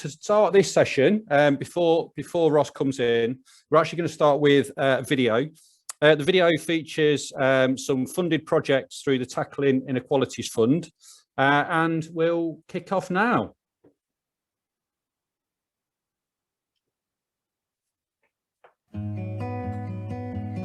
to start this session, before Ross comes in, we're actually going to start with a video. The video features some funded projects through the Tackling Inequalities Fund, and we'll kick off now.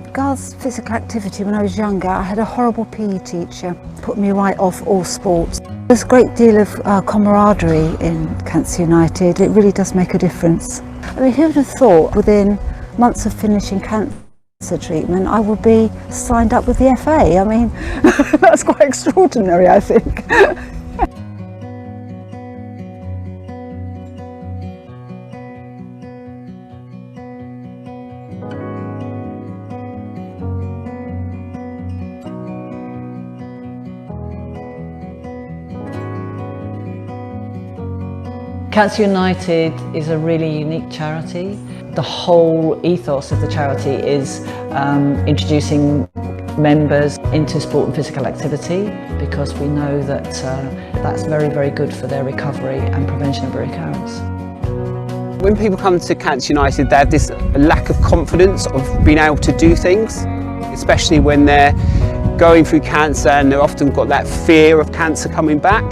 Regards physical activity, when I was younger, I had a horrible PE teacher, put me right off all sports. There's a great deal of camaraderie in Cancer United. It really does make a difference. I mean, who would have thought within months of finishing cancer treatment I would be signed up with the FA? I mean, that's quite extraordinary, I think. Cancer United is a really unique charity. The whole ethos of the charity is introducing members into sport and physical activity, because we know that that's very, very good for their recovery and prevention of breakouts. When people come to Cancer United, they have this lack of confidence of being able to do things, especially when they're going through cancer, and they've often got that fear of cancer coming back.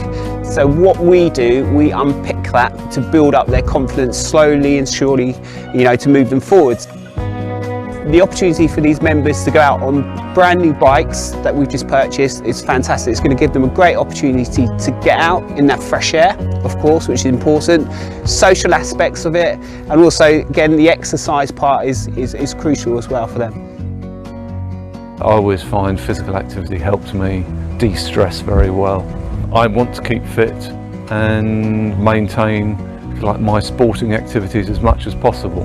So what we do, we unpick that to build up their confidence slowly and surely, to move them forwards. The opportunity for these members to go out on brand new bikes that we've just purchased is fantastic. It's going to give them a great opportunity to get out in that fresh air, of course, which is important. Social aspects of it, and also, again, the exercise part is crucial as well for them. I always find physical activity helps me de-stress very well. I want to keep fit and maintain my sporting activities as much as possible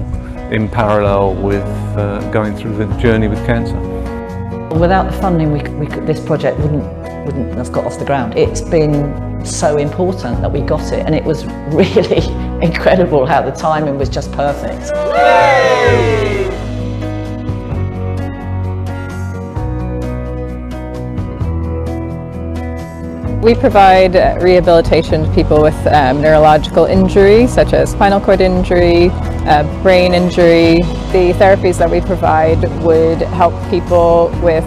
in parallel with going through the journey with cancer. Without the funding, this project wouldn't have got off the ground. It's been so important that we got it, and it was really incredible how the timing was just perfect. Yay! We provide rehabilitation to people with neurological injury, such as spinal cord injury, brain injury. The therapies that we provide would help people with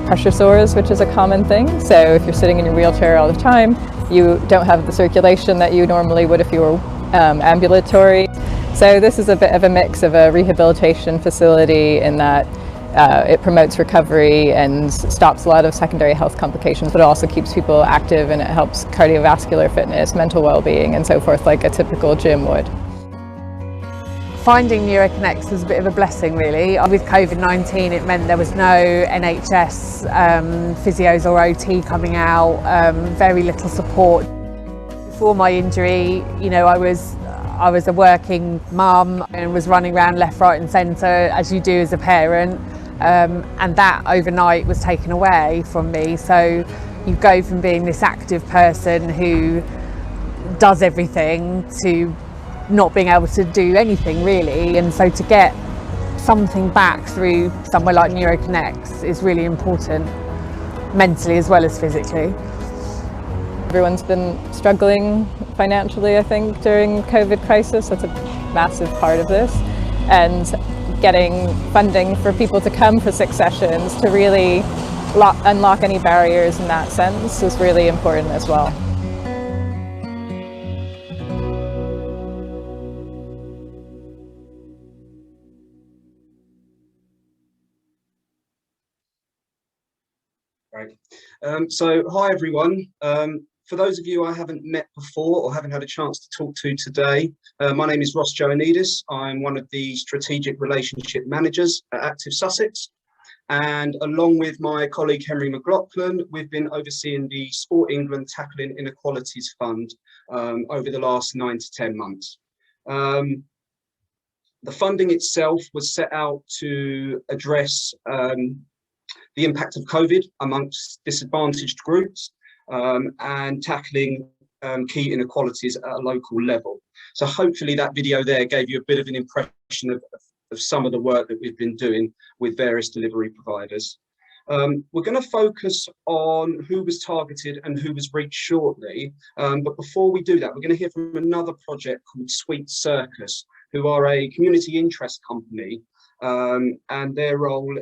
pressure sores, which is a common thing. So if you're sitting in your wheelchair all the time, you don't have the circulation that you normally would if you were ambulatory. So this is a bit of a mix of a rehabilitation facility in that it promotes recovery and stops a lot of secondary health complications, but it also keeps people active, and it helps cardiovascular fitness, mental well-being and so forth, like a typical gym would. Finding NeuroConnects was a bit of a blessing, really. With COVID-19, it meant there was no NHS physios or OT coming out, very little support. Before my injury, I was a working mum and was running around left, right and centre, as you do as a parent. And that overnight was taken away from me. So you go from being this active person who does everything to not being able to do anything really. And so to get something back through somewhere like NeuroConnects is really important, mentally as well as physically. Everyone's been struggling financially, I think, during COVID crisis. That's a massive part of this. And getting funding for people to come for 6 sessions to really unlock any barriers in that sense is really important as well. Right. So hi everyone. For those of you I haven't met before or haven't had a chance to talk to today, my name is Ross Joanidis. I'm one of the strategic relationship managers at Active Sussex, and along with my colleague Henry McLaughlin, we've been overseeing the Sport England Tackling Inequalities Fund over the last 9 to 10 months. The funding itself was set out to address the impact of COVID amongst disadvantaged groups, and tackling key inequalities at a local level. So hopefully that video there gave you a bit of an impression of some of the work that we've been doing with various delivery providers. We're going to focus on who was targeted and who was reached shortly. But before we do that, we're going to hear from another project called Sweet Circus, who are a community interest company. And their role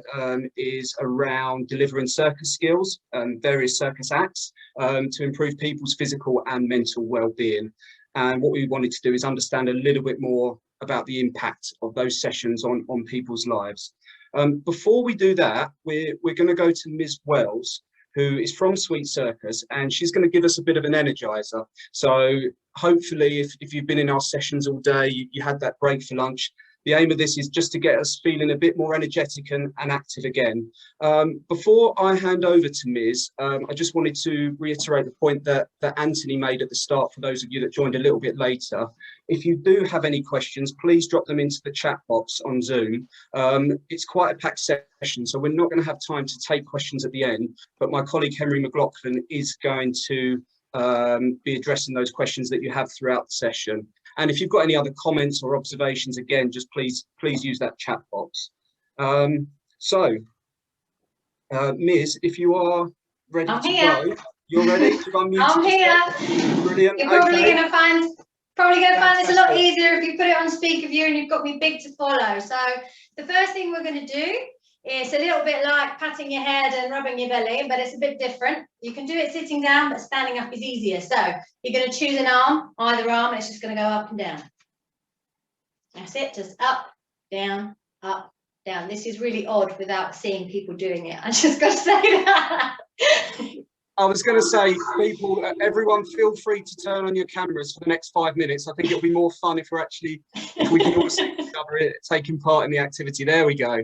is around delivering circus skills and various circus acts to improve people's physical and mental well-being. And what we wanted to do is understand a little bit more about the impact of those sessions on people's lives. Before we do that, we're going to go to Ms. Wells, who is from Sweet Circus, and she's going to give us a bit of an energizer. So hopefully, if you've been in our sessions all day, you had that break for lunch. The aim of this is just to get us feeling a bit more energetic and active again. Before I hand over to Ms, I just wanted to reiterate the point that Anthony made at the start for those of you that joined a little bit later. If you do have any questions, please drop them into the chat box on Zoom. It's quite a packed session, so we're not going to have time to take questions at the end, but my colleague Henry McLaughlin is going to be addressing those questions that you have throughout the session. And if you've got any other comments or observations, again, just please use that chat box. Ms, if you are ready to go, you're ready? I'm here. Brilliant. You're probably going to find this a lot easier if you put it on speaker view and you've got me big to follow. So the first thing we're going to do is a little bit like patting your head and rubbing your belly, but it's a bit different. You can do it sitting down, but standing up is easier. So you're going to choose an arm, either arm, and it's just going to go up and down. That's it, just up, down, up, down. This is really odd without seeing people doing it. I just got to say that. I was going to say, people, everyone feel free to turn on your cameras for the next 5 minutes. I think it'll be more fun if we can all see each other taking part in the activity. There we go.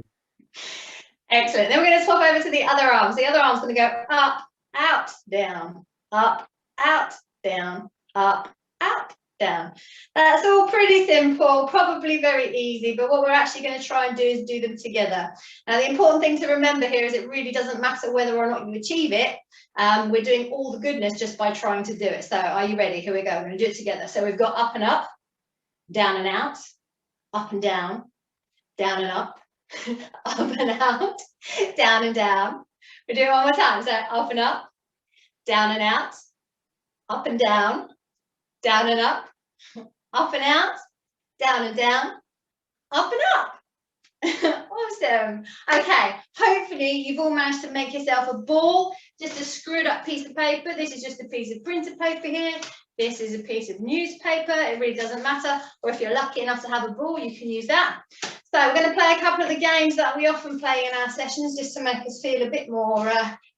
Excellent. Then we're going to swap over to the other arm. So the other arm's going to go up, out, down, up, out, down, up, out, down. That's all pretty simple, probably very easy, but what we're actually going to try and do is do them together. Now, the important thing to remember here is it really doesn't matter whether or not you achieve it. We're doing all the goodness just by trying to do it. So are you ready? Here we go. We're going to do it together. So we've got up and up, down and out, up and down and up, up and out, down and down. We'll do it one more time. So up and up, down and out, up and down and up and out, down and down, up and up. Awesome. Okay, hopefully you've all managed to make yourself a ball, just a screwed up piece of paper. This is just a piece of printer paper here. This is a piece of newspaper. It really doesn't matter. Or if you're lucky enough to have a ball, you can use that. So we're going to play a couple of the games that we often play in our sessions just to make us feel a bit more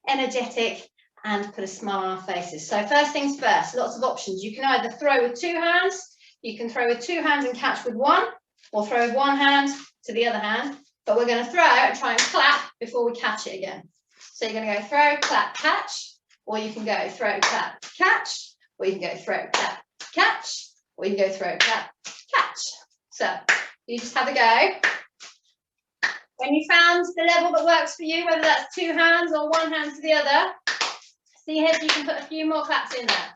energetic and put a smile on our faces. So first things first, lots of options. You can either throw with two hands, you can throw with two hands and catch with one, or throw with one hand to the other hand, but we're going to throw and try and clap before we catch it again. So you're going to go throw, clap, catch, or you can go throw, clap, catch, or you can go throw, clap, catch, or you can go throw, clap, catch. So you just have a go. When you found the level that works for you, whether that's two hands or one hand to the other, see if you can put a few more claps in there.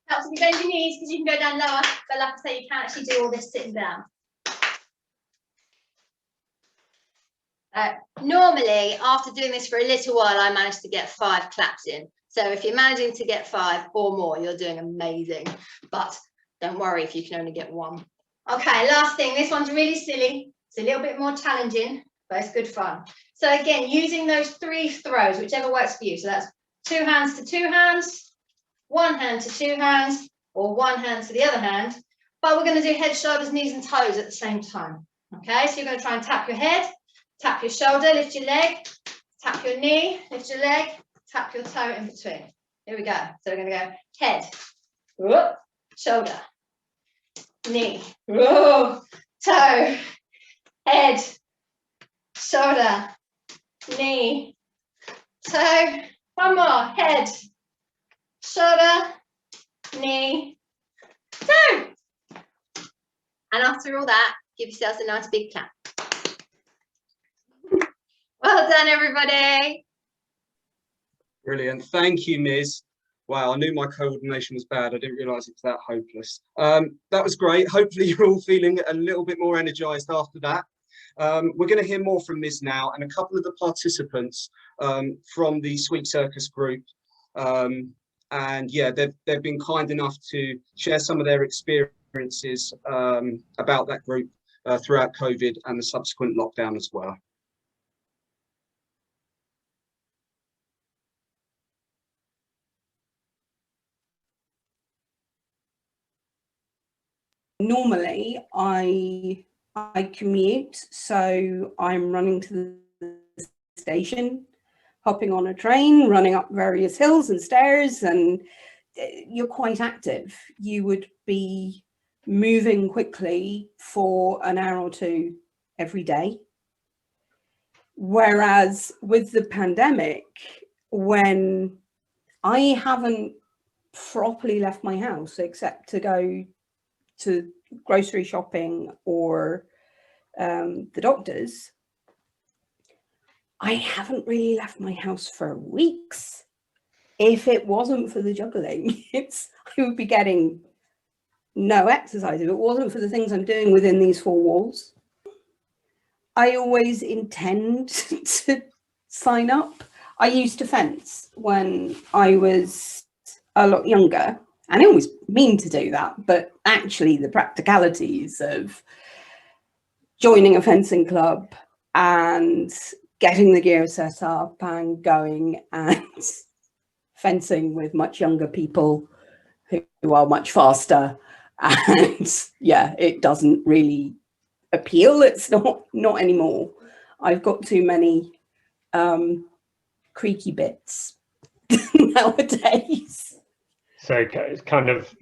Helps if you bend your knees because you can go down lower, but like I say, you can actually do all this sitting down. Normally, after doing this for a little while, I managed to get 5 claps in. So if you're managing to get 5 or more, you're doing amazing. But don't worry if you can only get 1. Okay, last thing. This one's really silly. It's a little bit more challenging, but it's good fun. So again, using those 3 throws, whichever works for you. So that's 2 hands to 2 hands, 1 hand to 2 hands, or 1 hand to the other hand. But we're going to do head, shoulders, knees, and toes at the same time. Okay, so you're going to try and tap your head, tap your shoulder, lift your leg, tap your knee, lift your leg, tap your toe in between. Here we go. So we're going to go head, whoop, shoulder, knee, whoa, toe, head, shoulder, knee, toe. One more, head, shoulder, knee, toe. And after all that, give yourselves a nice big clap. Well done, everybody. Brilliant. Thank you, Ms. Wow, I knew my coordination was bad. I didn't realise it was that hopeless. That was great. Hopefully you're all feeling a little bit more energised after that. We're going to hear more from Ms. now and a couple of the participants from the Sweet Circus group. And yeah, they've been kind enough to share some of their experiences about that group throughout COVID and the subsequent lockdown as well. Normally, I commute, so I'm running to the station, hopping on a train, running up various hills and stairs, and you're quite active. You would be moving quickly for an hour or two every day. Whereas with the pandemic, when I haven't properly left my house except to go to grocery shopping or the doctors, I haven't really left my house for weeks. If it wasn't for the juggling, I would be getting no exercise. If it wasn't for the things I'm doing within these four walls, I always intend to sign up. I used to fence when I was a lot younger, and I always mean to do that, but actually the practicalities of joining a fencing club and getting the gear set up and going and fencing with much younger people who are much faster, and yeah, it doesn't really appeal. It's not anymore. I've got too many creaky bits nowadays. So it's kind of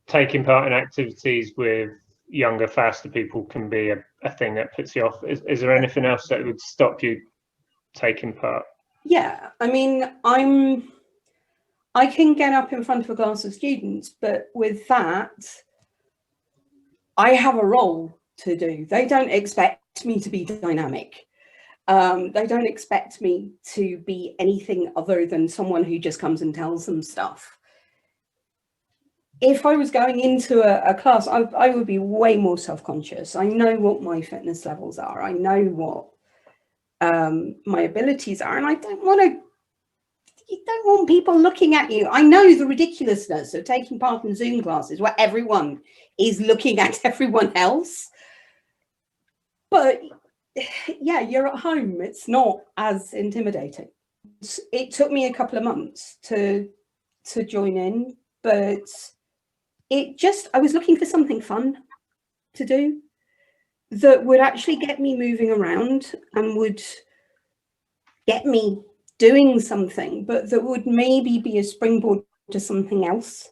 taking part in activities with younger, faster people can be a thing that puts you off. Is there anything else that would stop you taking part? Yeah, I mean, I can get up in front of a class of students, but with that, I have a role to do. They don't expect me to be dynamic. They don't expect me to be anything other than someone who just comes and tells them stuff. If I was going into a class, I would be way more self-conscious. I know what my fitness levels are. I know what my abilities are, and you don't want people looking at you. I know the ridiculousness of taking part in Zoom classes where everyone is looking at everyone else. But yeah, you're at home. It's not as intimidating. It took me a couple of months to join in, but I was looking for something fun to do that would actually get me moving around and would get me doing something, but that would maybe be a springboard to something else.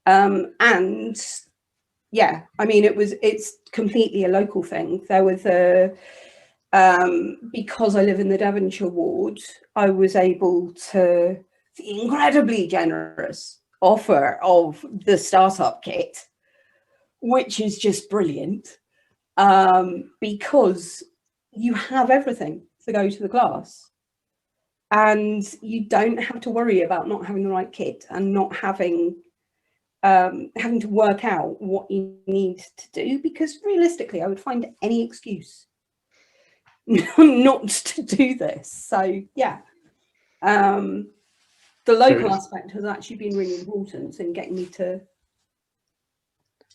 And yeah, I mean, it's completely a local thing. There was because I live in the Devonshire ward, I was able to, the incredibly generous offer of the startup kit, which is just brilliant, because you have everything to go to the class and you don't have to worry about not having the right kit and not having to work out what you need to do, because realistically I would find any excuse not to do this. So yeah, the local aspect has actually been really important in getting me to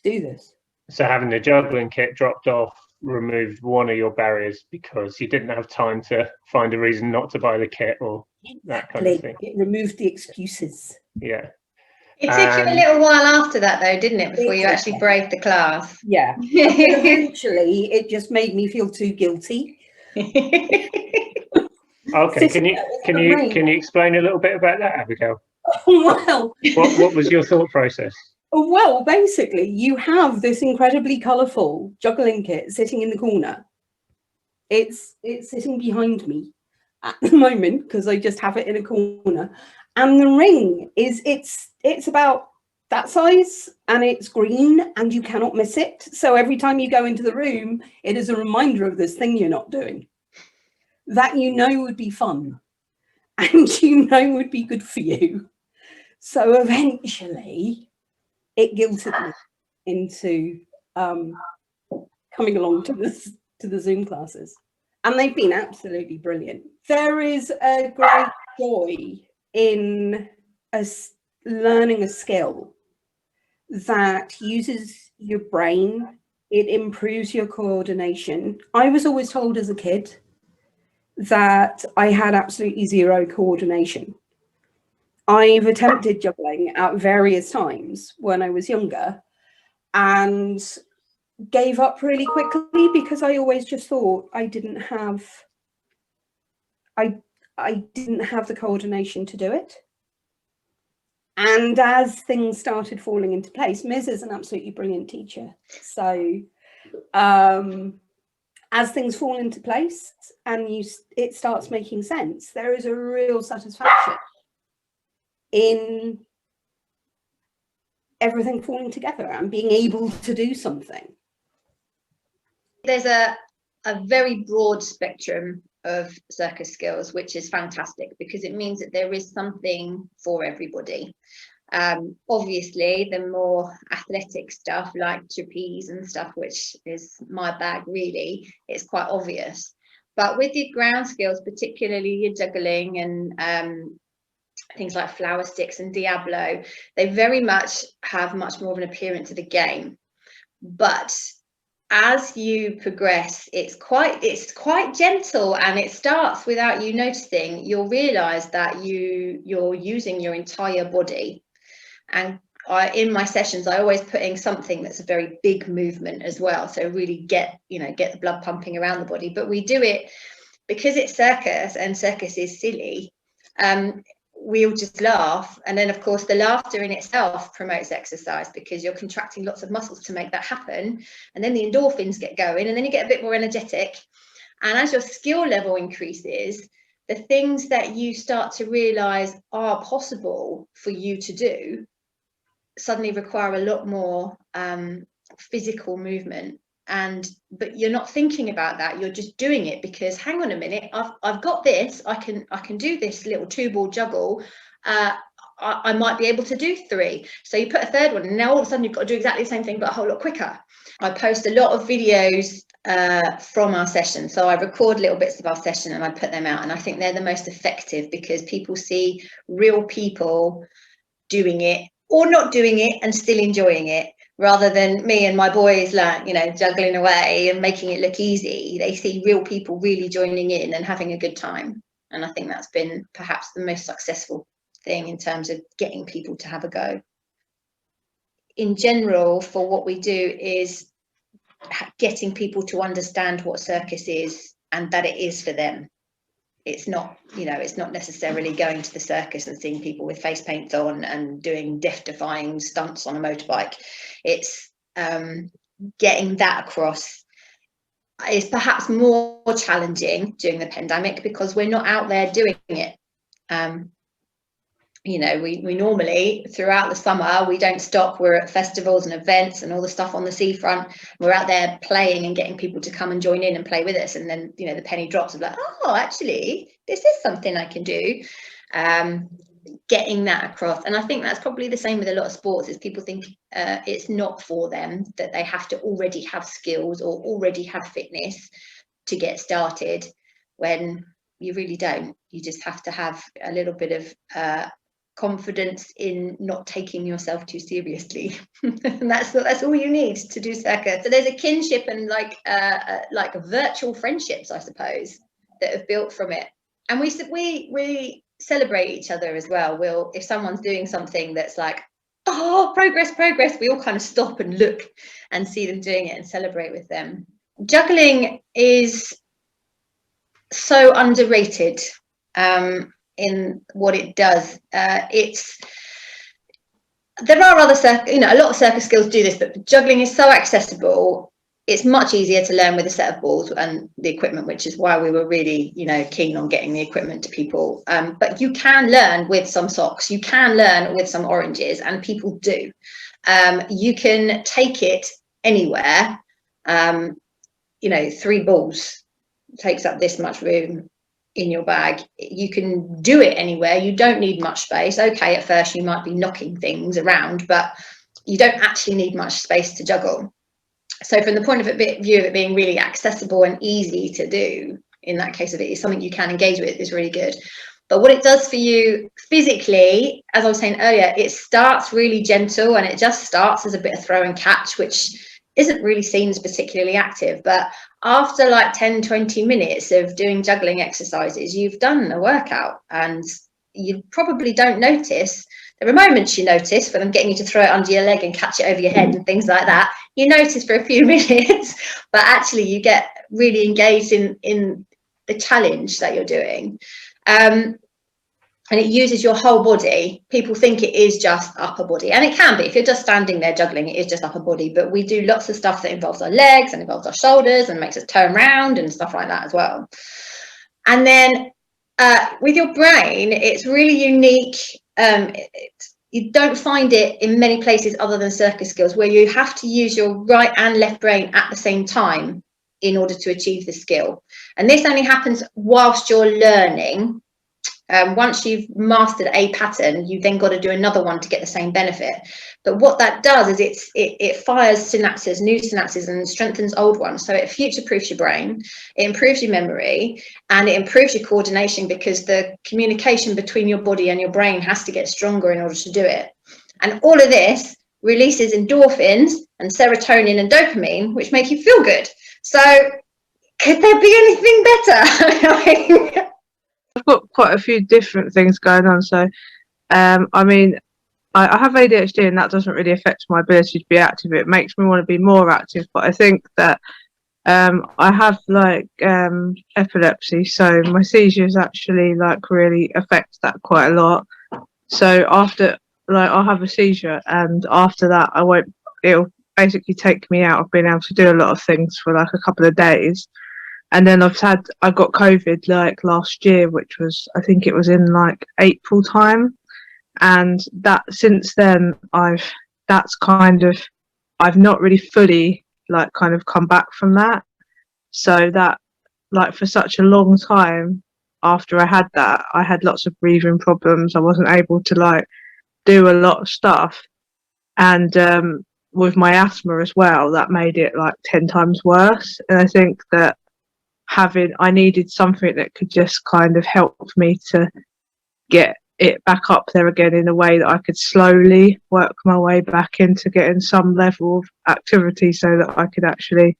do this. So having the juggling kit dropped off removed one of your barriers because you didn't have time to find a reason not to buy the kit or that kind of thing. It removed the excuses. Yeah. It took you a little while after that though, didn't it, before you actually braved the class? Yeah. Eventually it just made me feel too guilty. Okay, can you explain a little bit about that, Abigail? Well, what was your thought process? Well, basically, you have this incredibly colourful juggling kit sitting in the corner. It's sitting behind me at the moment because I just have it in a corner. And the ring is it's about that size and it's green and you cannot miss it. So every time you go into the room, it is a reminder of this thing you're not doing that you know would be fun and you know would be good for you. So eventually it guilted me into coming along to the Zoom classes, and they've been absolutely brilliant. There is a great joy in learning a skill that uses your brain. It improves your coordination. I was always told as a kid that I had absolutely zero coordination. I've attempted juggling at various times when I was younger and gave up really quickly because I always just thought I didn't have the coordination to do it. And as things started falling into place, Ms. is an absolutely brilliant teacher. So as things fall into place and it starts making sense, there is a real satisfaction in everything falling together and being able to do something. There's a very broad spectrum of circus skills, which is fantastic because it means that there is something for everybody. Obviously, the more athletic stuff like trapeze and stuff, which is my bag really, it's quite obvious. But with your ground skills, particularly your juggling and things like flower sticks and Diablo, they very much have much more of an appearance of a game. But as you progress, it's quite gentle, and it starts without you noticing. You'll realize that you're using your entire body. And in my sessions, I always put in something that's a very big movement as well, so really get the blood pumping around the body. But we do it because it's circus, and circus is silly. We'll just laugh, and then of course the laughter in itself promotes exercise because you're contracting lots of muscles to make that happen, and then the endorphins get going, and then you get a bit more energetic. And as your skill level increases, the things that you start to realize are possible for you to do suddenly require a lot more physical movement. But you're not thinking about that, you're just doing it because hang on a minute, I've got this, I can do this little 2-ball juggle, I might be able to do 3. So you put a third one, and now all of a sudden you've got to do exactly the same thing but a whole lot quicker. I post a lot of videos from our session, so I record little bits of our session and I put them out, and I think they're the most effective because people see real people doing it or not doing it and still enjoying it, rather than me and my boys like, juggling away and making it look easy. They see real people really joining in and having a good time. And I think that's been perhaps the most successful thing in terms of getting people to have a go. In general, for what we do is getting people to understand what circus is and that it is for them. It's not, it's not necessarily going to the circus and seeing people with face paints on and doing death-defying stunts on a motorbike. It's getting that across. It's perhaps more challenging during the pandemic because we're not out there doing it. We normally, throughout the summer, we don't stop. We're at festivals and events and all the stuff on the seafront. We're out there playing and getting people to come and join in and play with us. And then, the penny drops of like, oh, actually, this is something I can do. Getting that across. And I think that's probably the same with a lot of sports, is people think it's not for them, that they have to already have skills or already have fitness to get started, when you really don't. You just have to have a little bit of confidence in not taking yourself too seriously. And that's all you need to do circus. So there's a kinship and like virtual friendships, I suppose, that have built from it. And we celebrate each other as well. If someone's doing something that's like, oh, progress, we all kind of stop and look and see them doing it and celebrate with them. Juggling is so underrated in what it does. There are other a lot of circus skills do this, but juggling is so accessible. It's much easier to learn with a set of balls and the equipment, which is why we were really, keen on getting the equipment to people. But you can learn with some socks, you can learn with some oranges, and people do. You can take it anywhere. 3 balls takes up this much room in your bag. You can do it anywhere. You don't need much space. Okay, at first you might be knocking things around, but you don't actually need much space to juggle. So from the point of view of it being really accessible and easy to do, in that case of it is something you can engage with, is really good. But what it does for you physically, as I was saying earlier, it starts really gentle and it just starts as a bit of throw and catch, which isn't really seen as particularly active. But after like 10-20 minutes of doing juggling exercises, you've done a workout, and you probably don't notice. There are moments you notice for them getting you to throw it under your leg and catch it over your head and things like that. You notice for a few minutes, but actually you get really engaged in the challenge that you're doing. And it uses your whole body. People think it is just upper body, and it can be. If you're just standing there juggling, it is just upper body, but we do lots of stuff that involves our legs and involves our shoulders and makes us turn around and stuff like that as well. And then with your brain, it's really unique. You don't find it in many places other than circus skills, where you have to use your right and left brain at the same time in order to achieve the skill. And this only happens whilst you're learning. Once you've mastered a pattern, you then got to do another one to get the same benefit. But what that does is it fires synapses, new synapses, and strengthens old ones. So it future-proofs your brain, it improves your memory, and it improves your coordination, because the communication between your body and your brain has to get stronger in order to do it. And all of this releases endorphins and serotonin and dopamine, which make you feel good. So could there be anything better? I've got quite a few different things going on. So, I mean, I have ADHD, and that doesn't really affect my ability to be active. It makes me want to be more active. But I think that I have like epilepsy, so my seizures actually like really affect that quite a lot. So after, like, I'll have a seizure, and after that, it'll basically take me out of being able to do a lot of things for like a couple of days. And then I got COVID like last year, which was, I think it was in like April time. And that since then, I've not really fully like kind of come back from that. So that, like, for such a long time after I had that, I had lots of breathing problems. I wasn't able to like do a lot of stuff. And with my asthma as well, that made it like 10 times worse. And I think that I needed something that could just kind of help me to get it back up there again in a way that I could slowly work my way back into getting some level of activity, so that I could actually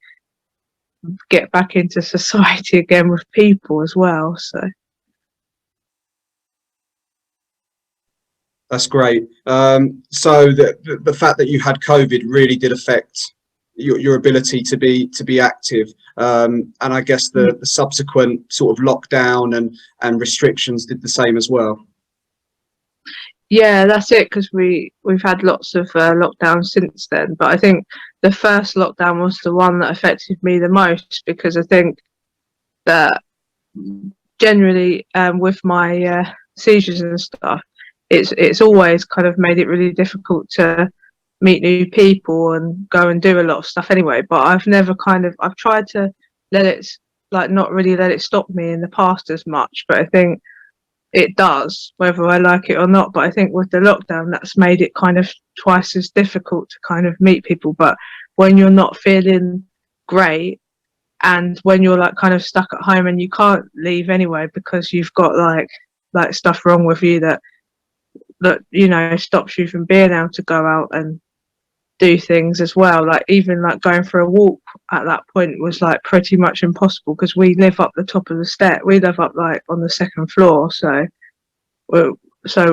get back into society again with people as well. So that's great. So the fact that you had COVID really did affect your ability to be active, and I guess the subsequent sort of lockdown and restrictions did the same as well. Yeah, that's it, because we've had lots of lockdowns since then, but I think the first lockdown was the one that affected me the most, because I think that generally with my seizures and stuff, it's always kind of made it really difficult to meet new people and go and do a lot of stuff anyway. But I've tried to let it, like, not really let it stop me in the past as much, but I think it does, whether I like it or not. But I think with the lockdown, that's made it kind of twice as difficult to kind of meet people. But when you're not feeling great, and when you're like kind of stuck at home and you can't leave anyway because you've got like stuff wrong with you that you know stops you from being able to go out and do things as well, like even like going for a walk at that point was like pretty much impossible, because we live up the top of the stair. We live up like on the second floor, so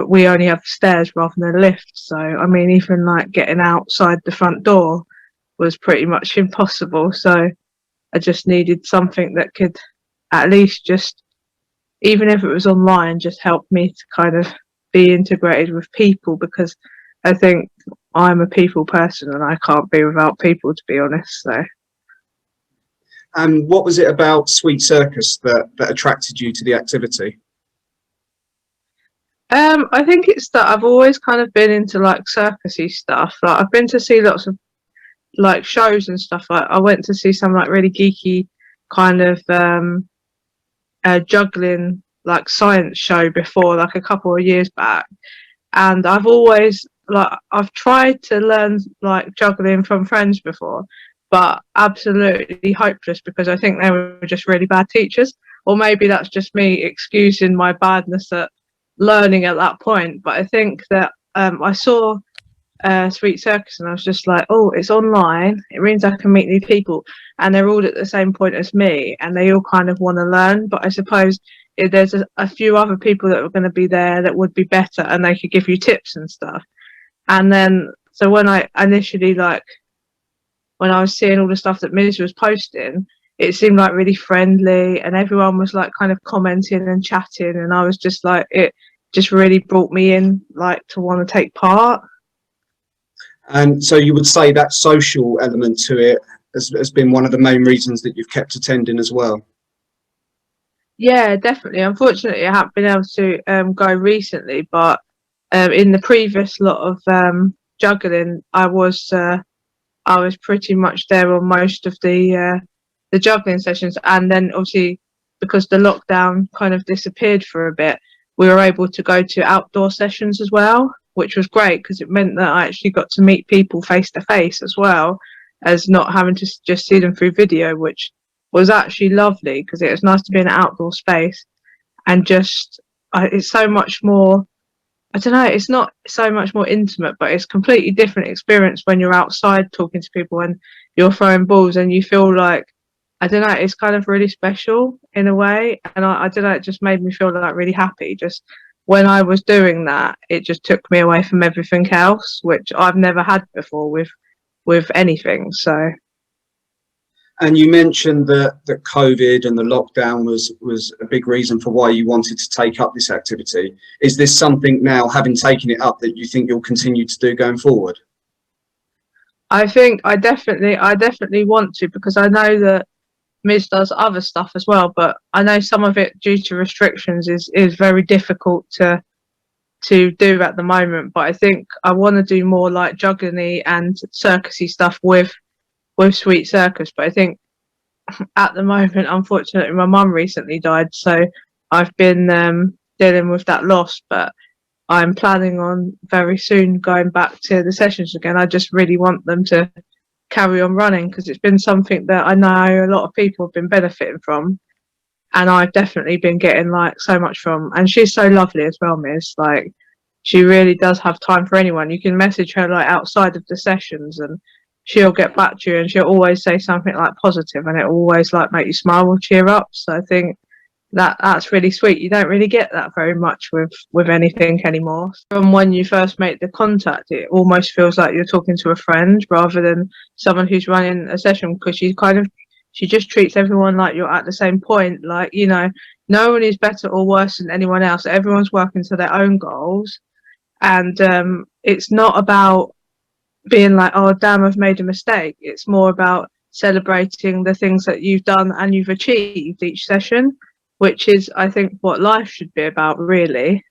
we only have stairs rather than a lift. So I mean, even like getting outside the front door was pretty much impossible. So I just needed something that could at least just, even if it was online, just help me to kind of be integrated with people, because I think I'm a people person and I can't be without people, to be honest. So. And what was it about Sweet Circus that attracted you to the activity? I think it's that I've always kind of been into like circusy stuff. Like I've been to see lots of like shows and stuff. Like I went to see some like really geeky kind of juggling like science show before, like a couple of years back, and I've always I've tried to learn like juggling from friends before, but absolutely hopeless because I think they were just really bad teachers. Or maybe that's just me excusing my badness at learning at that point. But I think that I saw Sweet Circus and I was just like, oh, it's online. It means I can meet new people. And they're all at the same point as me and they all kind of want to learn. But I suppose if there's a few other people that were going to be there that would be better and they could give you tips and stuff. And then, so when I initially, like, when I was seeing all the stuff that Ms was posting, it seemed like really friendly and everyone was like kind of commenting and chatting. And I was just like, it just really brought me in, like, to want to take part. And so you would say that social element to it has been one of the main reasons that you've kept attending as well? Yeah, definitely. Unfortunately, I haven't been able to go recently, but in the previous lot of juggling, I was pretty much there on most of the juggling sessions. And then obviously, because the lockdown kind of disappeared for a bit, we were able to go to outdoor sessions as well, which was great because it meant that I actually got to meet people face to face as well as not having to just see them through video, which was actually lovely because it was nice to be in an outdoor space and just it's so much more, I don't know, it's not so much more intimate, but it's a completely different experience when you're outside talking to people and you're throwing balls and you feel like, I don't know, it's kind of really special in a way. And I don't know, it just made me feel like really happy. Just when I was doing that, it just took me away from everything else, which I've never had before with anything. So. And you mentioned that COVID and the lockdown was a big reason for why you wanted to take up this activity. Is this something now, having taken it up, that you think you'll continue to do going forward? I think I definitely want to, because I know that Ms does other stuff as well, but I know some of it due to restrictions is very difficult to do at the moment. But I think I want to do more like juggling and circusy stuff with Sweet Circus. But I think at the moment, unfortunately, my mum recently died, so I've been dealing with that loss. But I'm planning on very soon going back to the sessions again. I just really want them to carry on running because it's been something that I know a lot of people have been benefiting from, and I've definitely been getting like so much from. And she's so lovely as well, Miss. Like, she really does have time for anyone. You can message her like outside of the sessions and she'll get back to you, and she'll always say something like positive, and it always like make you smile or cheer up. So I think that's really sweet. You don't really get that very much with anything anymore. From when you first make the contact, it almost feels like you're talking to a friend rather than someone who's running a session, because she just treats everyone like you're at the same point. Like, you know, no one is better or worse than anyone else. Everyone's working to their own goals, and it's not about being like, oh damn, I've made a mistake. It's more about celebrating the things that you've done and you've achieved each session, which is, I think, what life should be about, really.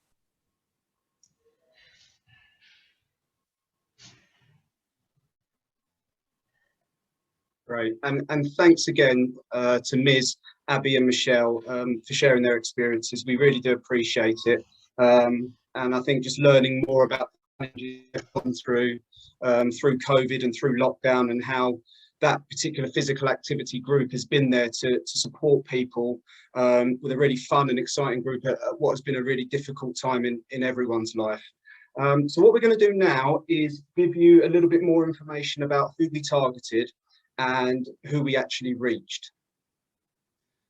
Great, and thanks again to Ms, Abby and Michelle for sharing their experiences. We really do appreciate it, and I think just learning more about the challenges they've gone through COVID and through lockdown, and how that particular physical activity group has been there to support people with a really fun and exciting group at what has been a really difficult time in everyone's life. So what we're going to do now is give you a little bit more information about who we targeted and who we actually reached.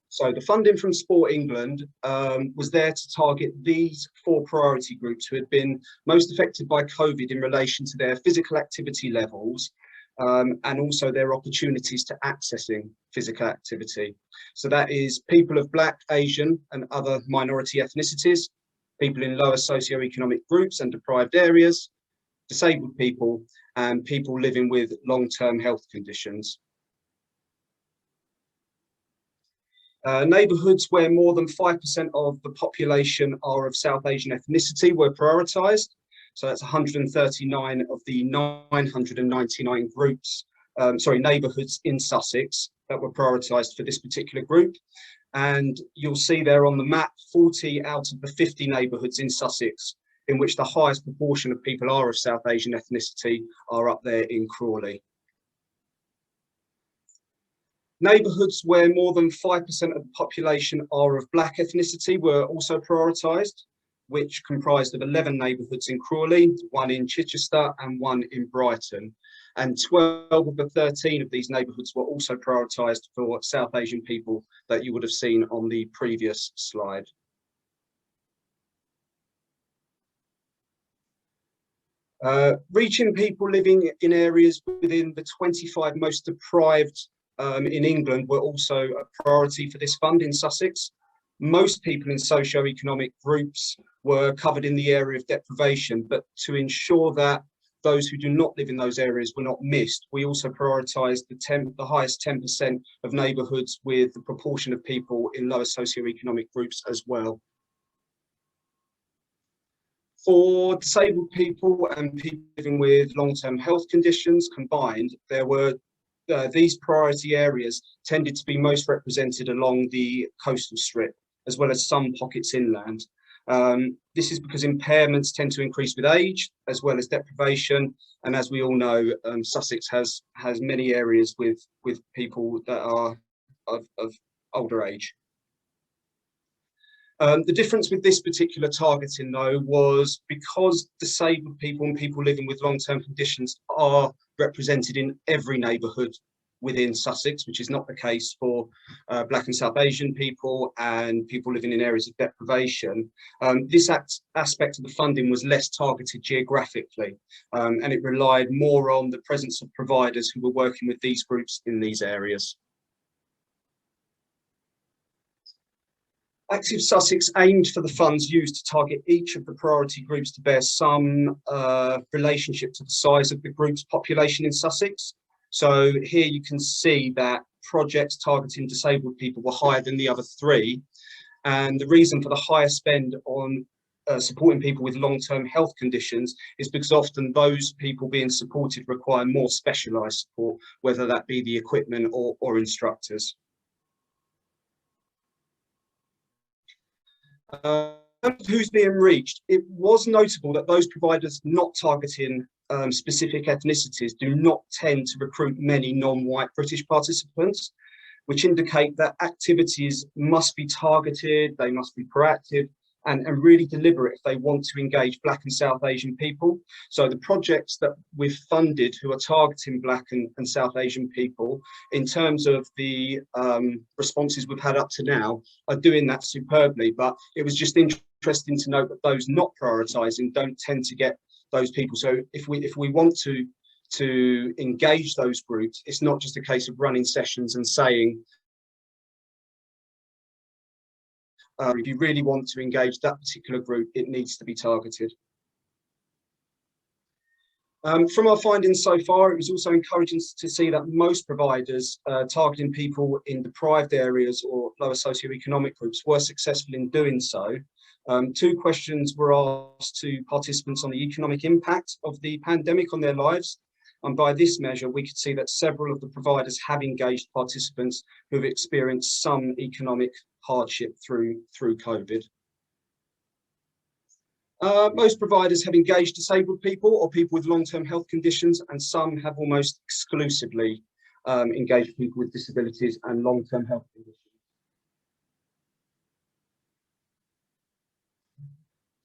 So the funding from Sport England was there to target these 4 priority groups who had been most affected by COVID in relation to their physical activity levels, and also their opportunities to accessing physical activity. So that is people of Black, Asian and other minority ethnicities, people in lower socioeconomic groups and deprived areas, disabled people, and people living with long-term health conditions. Neighbourhoods where more than 5% of the population are of South Asian ethnicity were prioritised. So that's 139 of the 999 groups, neighbourhoods in Sussex that were prioritised for this particular group. And you'll see there on the map, 40 out of the 50 neighbourhoods in Sussex in which the highest proportion of people are of South Asian ethnicity are up there in Crawley. Neighbourhoods where more than 5% of the population are of black ethnicity were also prioritised, which comprised of 11 neighbourhoods in Crawley, 1 in Chichester and 1 in Brighton. And 12 of the 13 of these neighbourhoods were also prioritised for South Asian people that you would have seen on the previous slide. Reaching people living in areas within the 25 most deprived in England were also a priority for this fund in Sussex. Most people in socio-economic groups were covered in the area of deprivation, but to ensure that those who do not live in those areas were not missed, we also prioritised the highest 10% of neighbourhoods with the proportion of people in lower socio-economic groups as well. For disabled people and people living with long-term health conditions combined, there were these priority areas tended to be most represented along the coastal strip, as well as some pockets inland. This is because impairments tend to increase with age, as well as deprivation. And as we all know, Sussex has many areas with people that are of older age. The difference with this particular targeting, though, was because disabled people and people living with long-term conditions are represented in every neighbourhood within Sussex, which is not the case for Black and South Asian people and people living in areas of deprivation. This aspect of the funding was less targeted geographically, and it relied more on the presence of providers who were working with these groups in these areas. Active Sussex aimed for the funds used to target each of the priority groups to bear some relationship to the size of the group's population in Sussex. So here you can see that projects targeting disabled people were higher than the other three. And the reason for the higher spend on supporting people with long-term health conditions is because often those people being supported require more specialised support, whether that be the equipment or instructors. Who's being reached? It was notable that those providers not targeting specific ethnicities do not tend to recruit many non-white British participants, which indicate that activities must be targeted, they must be proactive and really deliberate if they want to engage Black and South Asian people. So the projects that we've funded who are targeting Black and South Asian people, in terms of the responses we've had up to now, are doing that superbly. But it was just interesting to note that those not prioritising don't tend to get those people. So if we want to engage those groups, it's not just a case of running sessions and saying, if you really want to engage that particular group, it needs to be targeted. From our findings so far, it was also encouraging to see that most providers targeting people in deprived areas or lower socioeconomic groups were successful in doing so. 2 questions were asked to participants on the economic impact of the pandemic on their lives. And by this measure, we could see that several of the providers have engaged participants who have experienced some economic hardship through COVID. Most providers have engaged disabled people or people with long-term health conditions, and some have almost exclusively engaged people with disabilities and long-term health conditions.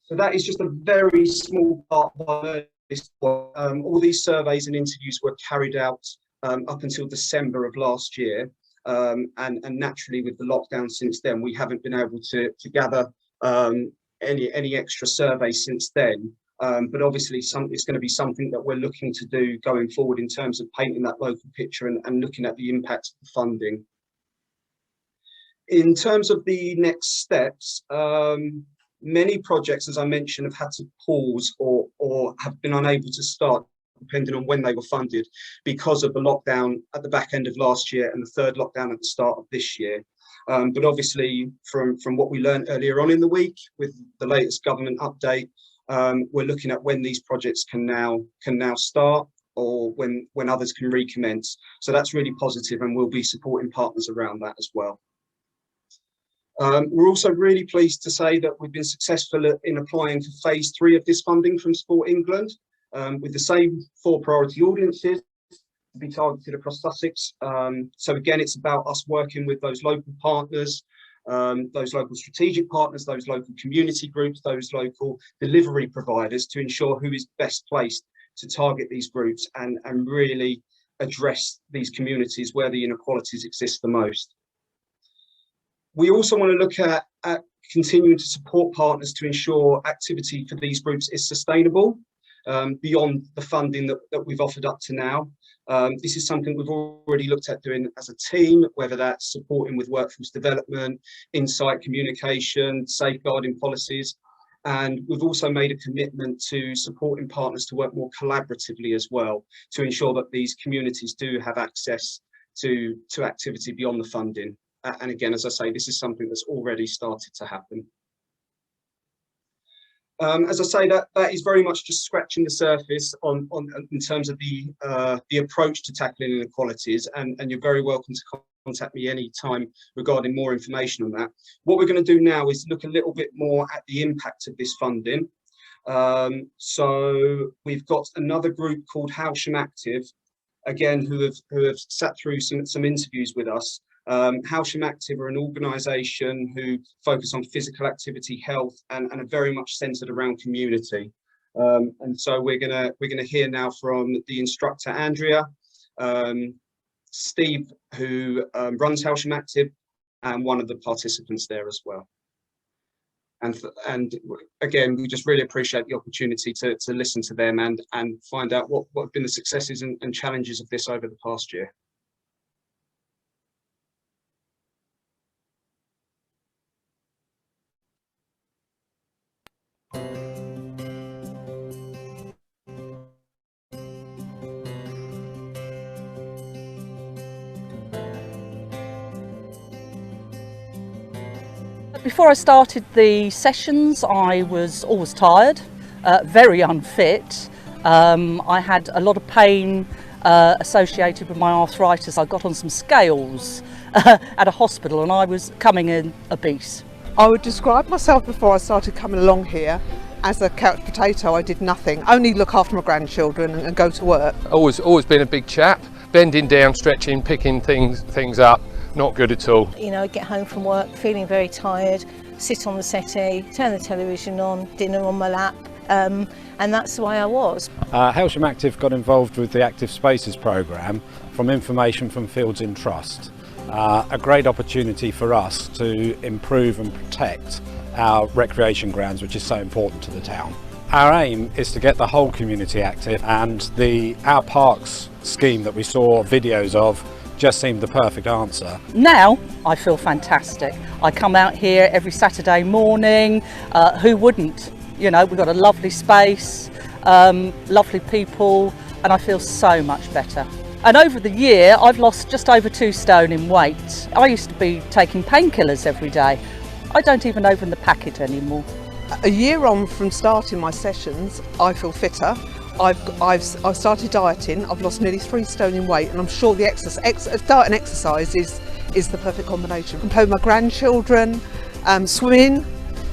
So that is just a very small part of this. All these surveys and interviews were carried out up until December of last year. And naturally, with the lockdown since then, we haven't been able to gather any extra surveys since then. But obviously, it's going to be something that we're looking to do going forward in terms of painting that local picture and looking at the impact of the funding. In terms of the next steps, many projects, as I mentioned, have had to pause or have been unable to start, depending on when they were funded, because of the lockdown at the back end of last year and the third lockdown at the start of this year. But obviously, from what we learned earlier on in the week with the latest government update, we're looking at when these projects can now start, or when others can recommence. So that's really positive, and we'll be supporting partners around that as well. We're also really pleased to say that we've been successful in applying for phase 3 of this funding from Sport England, with the same 4 priority audiences, to be targeted across Sussex. So again, it's about us working with those local partners, those local strategic partners, those local community groups, those local delivery providers, to ensure who is best placed to target these groups and really address these communities where the inequalities exist the most. We also want to look at continuing to support partners to ensure activity for these groups is sustainable beyond the funding that we've offered up to now. This is something we've already looked at doing as a team, whether that's supporting with workforce development, insight communication, safeguarding policies. And we've also made a commitment to supporting partners to work more collaboratively as well, to ensure that these communities do have access to activity beyond the funding. And again, as I say, this is something that's already started to happen. As I say, that is very much just scratching the surface in terms of the approach to tackling inequalities, and you're very welcome to contact me anytime regarding more information on that. What we're going to do now is look a little bit more at the impact of this funding. So we've got another group called Hailsham Active, again, who have sat through some interviews with us. Hailsham Active are an organisation who focus on physical activity, health, and are very much centred around community. And so we're gonna hear now from the instructor Andrea, Steve, who runs Hailsham Active, and one of the participants there as well. And again, we just really appreciate the opportunity to listen to them and find out what have been the successes and challenges of this over the past year. Before I started the sessions, I was always tired, very unfit. I had a lot of pain associated with my arthritis. I got on some scales at a hospital and I was coming in obese. I would describe myself before I started coming along here as a couch potato. I did nothing, only look after my grandchildren and go to work. Always been a big chap, bending down, stretching, picking things up. Not good at all. You know, I get home from work feeling very tired, sit on the settee, turn the television on, dinner on my lap, and that's the way I was. Hailsham Active got involved with the Active Spaces programme from information from Fields in Trust. A great opportunity for us to improve and protect our recreation grounds, which is so important to the town. Our aim is to get the whole community active, and our parks scheme that we saw videos of just seemed the perfect answer. Now I feel fantastic. I come out here every Saturday morning. Who wouldn't? You know, we've got a lovely space, lovely people, and I feel so much better. And over the year, I've lost just over 2 stone in weight. I used to be taking painkillers every day. I don't even open the packet anymore. A year on from starting my sessions, I feel fitter. I've started dieting. I've lost nearly 3 stone in weight, and I'm sure the diet and exercise is the perfect combination. I can play with my grandchildren, swimming.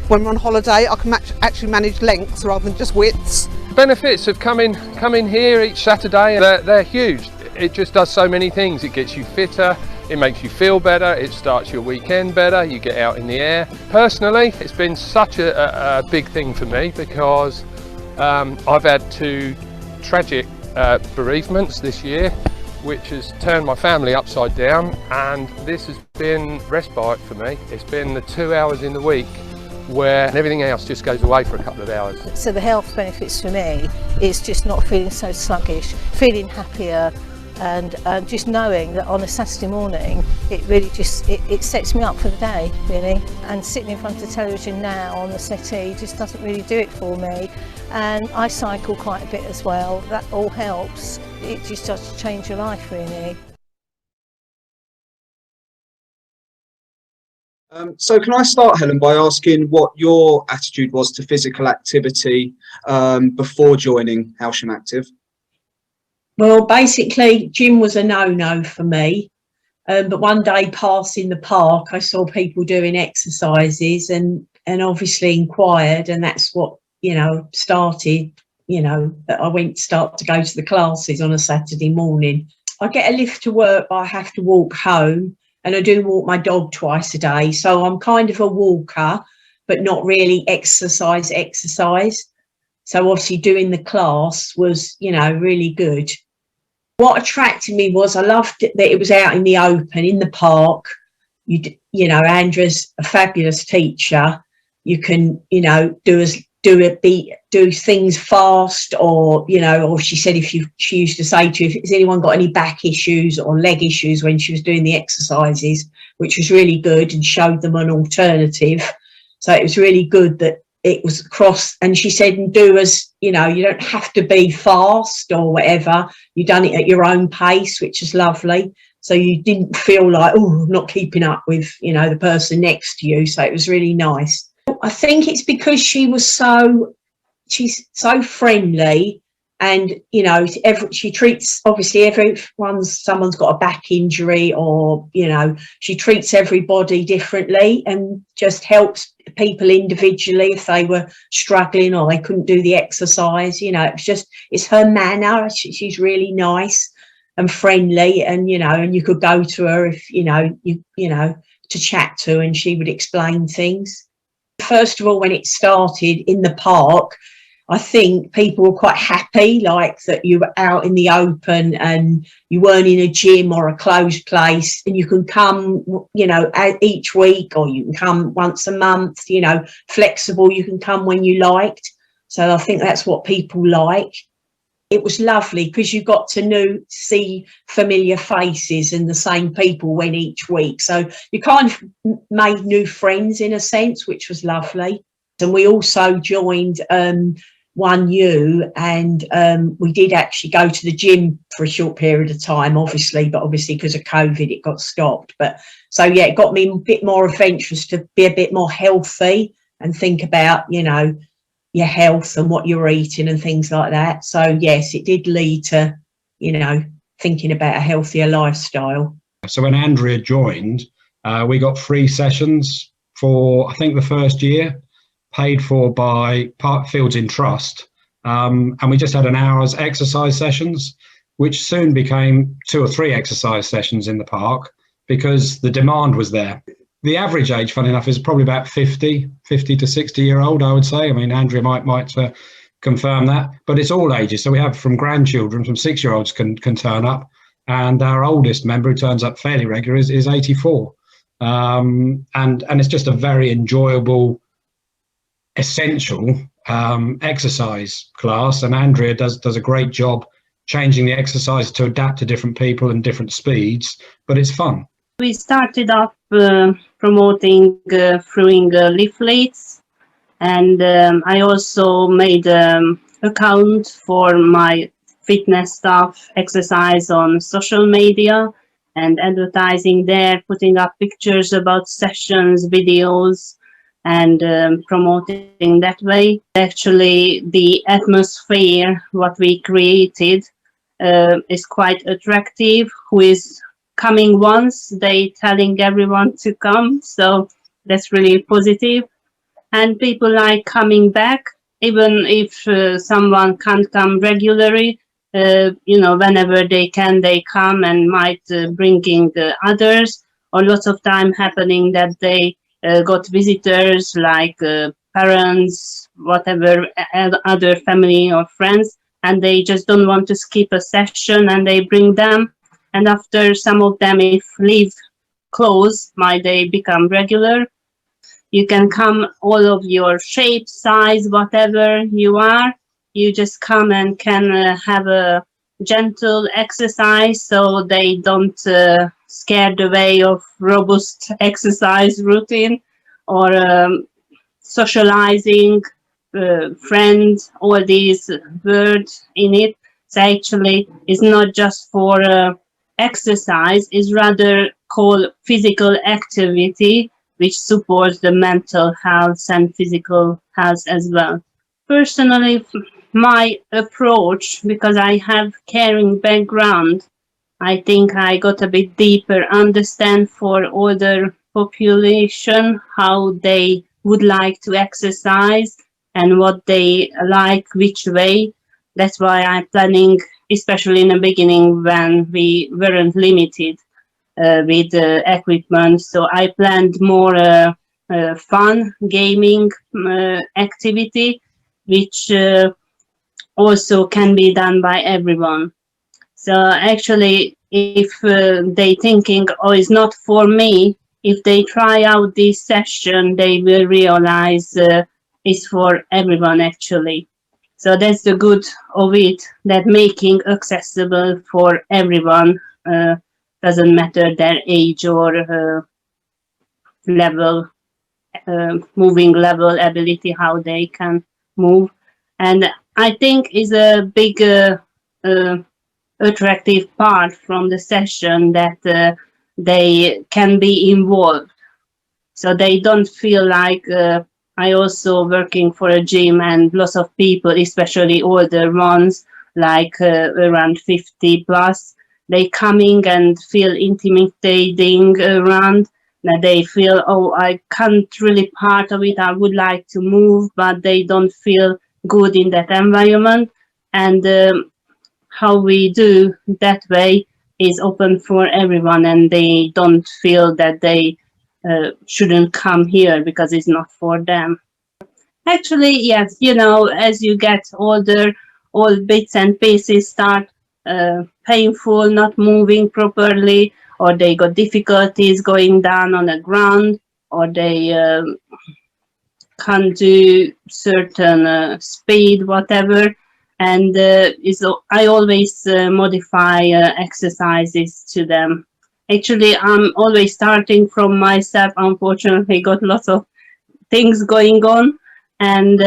When we're on holiday, I can actually manage lengths rather than just widths. Benefits of coming here each Saturday, they're huge. It just does so many things. It gets you fitter, it makes you feel better, it starts your weekend better, you get out in the air. Personally, it's been such a big thing for me because I've had 2 tragic bereavements this year, which has turned my family upside down, and this has been respite for me. It's been the 2 hours in the week where everything else just goes away for a couple of hours. So the health benefits for me is just not feeling so sluggish, feeling happier, and just knowing that on a Saturday morning it really just it sets me up for the day, really. And sitting in front of the television now on the settee just doesn't really do it for me. And I cycle quite a bit as well. That all helps. It just does change your life, really. So can I start, Helen, by asking what your attitude was to physical activity before joining Hailsham Active? Well, basically, gym was a no-no for me. But one day passing the park, I saw people doing exercises and obviously inquired, and that's what, you know, started, you know, that I went to go to the classes on a Saturday morning. I get a lift to work, but I have to walk home, and I do walk my dog twice a day. So I'm kind of a walker, but not really exercise. So obviously doing the class was, you know, really good. What attracted me was I loved that it was out in the open, in the park. You know, Andrea's a fabulous teacher. You can, you know, do things fast, or, you know, or she said she used to say to you, has anyone got any back issues or leg issues, when she was doing the exercises, which was really good, and showed them an alternative. So it was really good that it was across, and she said, and do as, you know, you don't have to be fast or whatever. You done it at your own pace, which is lovely. So you didn't feel like, oh, I'm not keeping up with, you know, the person next to you. So it was really nice. I think it's because she's so friendly, and, you know, she treats, obviously someone's got a back injury, or, you know, she treats everybody differently and just helps people individually if they were struggling or they couldn't do the exercise. You know, it's her manner. She's really nice and friendly, and, you know, and you could go to her if, you know, to chat to, and she would explain things. First of all, when it started in the park, I think people were quite happy, like that you were out in the open and you weren't in a gym or a closed place, and you can come, you know, each week, or you can come once a month, you know, flexible, you can come when you liked. So I think that's what people like. It was lovely because you got to see familiar faces and the same people went each week. So you kind of made new friends in a sense, which was lovely. And we also joined 1U, and we did actually go to the gym for a short period of time, but obviously because of COVID it got stopped. But so yeah, it got me a bit more adventurous to be a bit more healthy and think about, you know, your health and what you're eating and things like that. So yes, it did lead to, you know, thinking about a healthier lifestyle. So when Andrea joined, we got free sessions for, I think, the first year, paid for by Fields in Trust, and we just had an hour's exercise sessions, which soon became 2 or 3 exercise sessions in the park because the demand was there. The average age, funny enough, is probably about 50 to 60-year-old, I would say. I mean, Andrea might confirm that, but it's all ages. So we have from grandchildren, from 6-year-olds can turn up, and our oldest member, who turns up fairly regular, is 84. And it's just a very enjoyable, essential exercise class, and Andrea does a great job changing the exercise to adapt to different people and different speeds, but it's fun. We started off promoting through leaflets, and I also made an account for my fitness stuff, exercise on social media and advertising there, putting up pictures about sessions, videos, and promoting that way. Actually, the atmosphere what we created is quite attractive. Who is coming once, they telling everyone to come, so that's really positive. And people like coming back, even if someone can't come regularly, you know, whenever they can, they come and might bringing others, or lots of time happening that they got visitors like parents, whatever, other family or friends, and they just don't want to skip a session, and they bring them. And after some of them, if live close, might they become regular. You can come all of your shape, size, whatever you are. You just come and can have a gentle exercise, so they don't scared away of robust exercise routine or socializing, friends, all these words in it. So actually it's not just for exercise, it's rather called physical activity, which supports the mental health and physical health as well. Personally, my approach, because I have caring background, I think I got a bit deeper understand for older population, how they would like to exercise and what they like, which way. That's why I'm planning especially in the beginning when we weren't limited with equipment. So I planned more fun gaming activity, which also can be done by everyone. So actually, if they thinking, oh, it's not for me, if they try out this session, they will realize it's for everyone actually. So that's the good of it, that making accessible for everyone, doesn't matter their age or level, moving level, ability, how they can move. And I think is a big attractive part from the session that they can be involved. So they don't feel like I also working for a gym and lots of people, especially older ones, like around 50 plus, they coming and feel intimidating around. That they feel, oh, I can't really part of it. I would like to move, but they don't feel good in that environment. And how we do that way is open for everyone, and they don't feel that they shouldn't come here because it's not for them. Actually, yes, you know, as you get older, all bits and pieces start painful, not moving properly, or they got difficulties going down on the ground, or they can't do certain speed, whatever. And I always modify exercises to them. Actually, I'm always starting from myself. Unfortunately, got lots of things going on, and